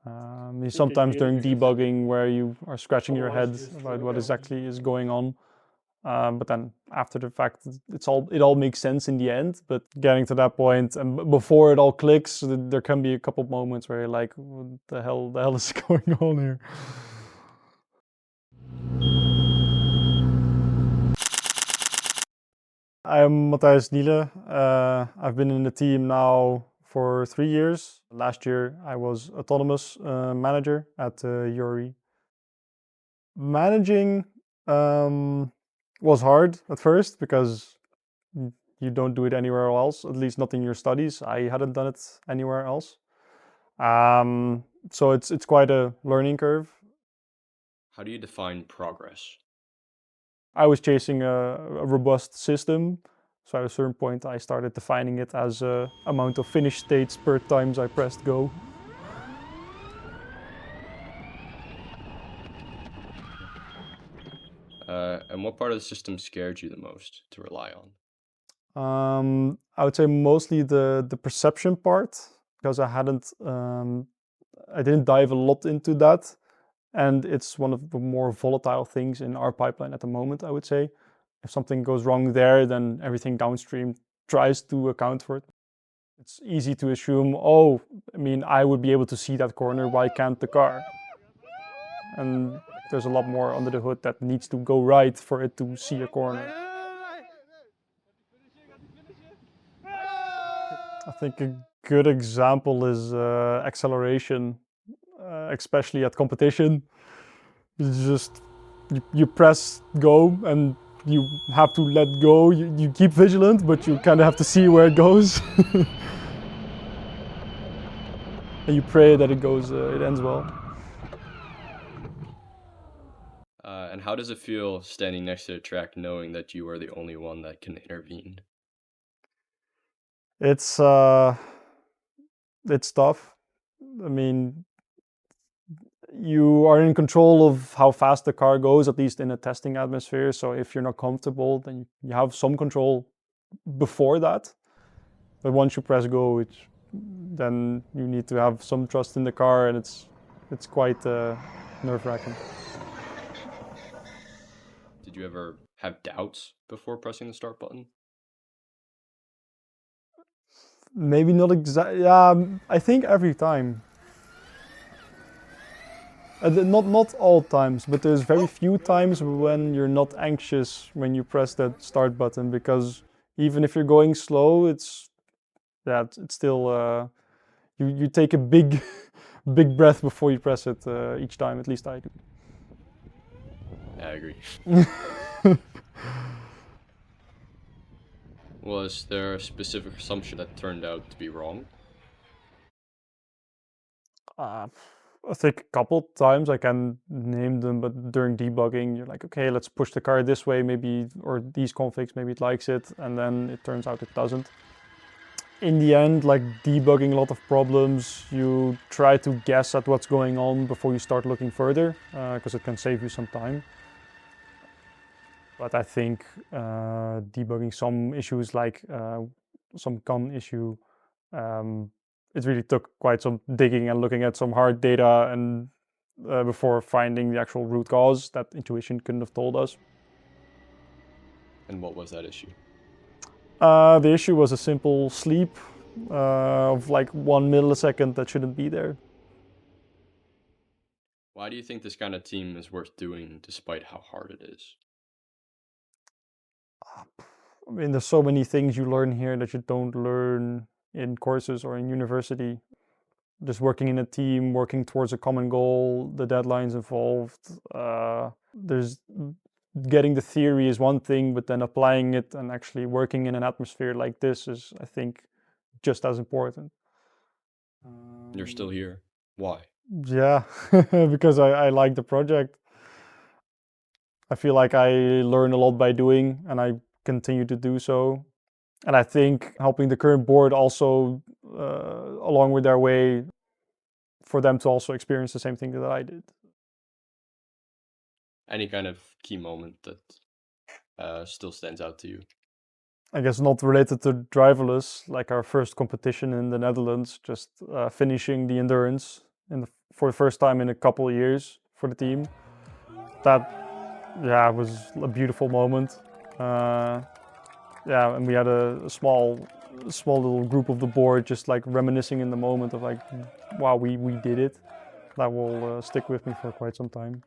Sometimes during debugging where you are scratching your head about what exactly is going on. But then after the fact, it all makes sense in the end. But getting to that point and before it all clicks, there can be a couple of moments where you're like, what the hell is going on here? I'm Matthijs Niele. I've been in the team now for 3 years. Last year I was autonomous manager at URE. Managing was hard at first because you don't do it anywhere else, at least not in your studies. I hadn't done it anywhere else. So it's quite a learning curve. How do you define progress? I was chasing a robust system. So at a certain point I started defining it as a amount of finished states per times I pressed go. And what part of the system scared you the most to rely on? I would say mostly the perception part, because I didn't dive a lot into that. And it's one of the more volatile things in our pipeline at the moment, I would say. If something goes wrong there, then everything downstream tries to account for it. It's easy to assume, oh, I would be able to see that corner, why can't the car? And there's a lot more under the hood that needs to go right for it to see a corner. I think a good example is acceleration, especially at competition. You press go and you have to let go. You keep vigilant, but you kind of have to see where it goes. And you pray that it ends well. And how does it feel standing next to the track knowing that you are the only one that can intervene? It's tough. You are in control of how fast the car goes, at least in a testing atmosphere. So if you're not comfortable, then you have some control before that. But once you press go, then you need to have some trust in the car, and it's quite nerve-wracking. Did you ever have doubts before pressing the start button? Maybe not exactly. Yeah, I think every time. Not all times, but there's very few times when you're not anxious when you press that start button, because even if you're going slow, it's still you take a big big breath before you press it each time. At least I do. I agree. Was there a specific assumption that turned out to be wrong? I think a couple times I can name them, but during debugging, you're like, okay, let's push the car this way, maybe, or these configs, maybe it likes it, and then it turns out it doesn't. In the end, like debugging a lot of problems, you try to guess at what's going on before you start looking further, because it can save you some time. But I think debugging some issues like some con issue, it really took quite some digging and looking at some hard data and before finding the actual root cause that intuition couldn't have told us. And what was that issue? The issue was a simple sleep of like 1 millisecond that shouldn't be there. Why do you think this kind of team is worth doing despite how hard it is? There's so many things you learn here that you don't learn in courses or in university. Just working in a team, working towards a common goal, the deadlines involved. There's getting the theory is one thing, but then applying it and actually working in an atmosphere like this is, I think, just as important. You're still here. Why? Yeah, because I like the project. I feel like I learn a lot by doing, and I continue to do so. And I think helping the current board also, along with their way, for them to also experience the same thing that I did. Any kind of key moment that still stands out to you? I guess not related to Driverless, like our first competition in the Netherlands, just finishing the endurance in the for the first time in a couple of years for the team. That, yeah, was a beautiful moment. Yeah, and we had a small little group of the board just like reminiscing in the moment of like, wow, we did it. That will stick with me for quite some time.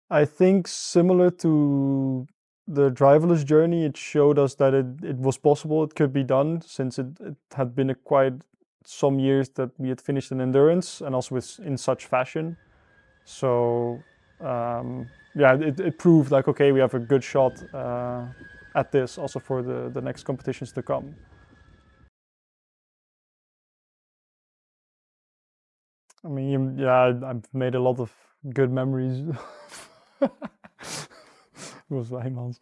I think similar to the driverless journey, it showed us that it was possible, it could be done, since it had been quite some years that we had finished an endurance, and also in such fashion. So yeah, it proved like, okay, we have a good shot at this also for the next competitions to come. I mean, yeah, I've made a lot of good memories. Was Wijmans.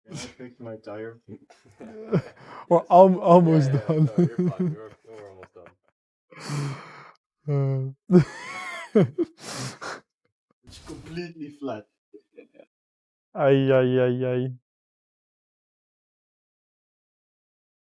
Can I fix my tire? Or almost Yeah, done. no, you're fine. We're almost done. It's completely flat. Ay, ay, ay, ay.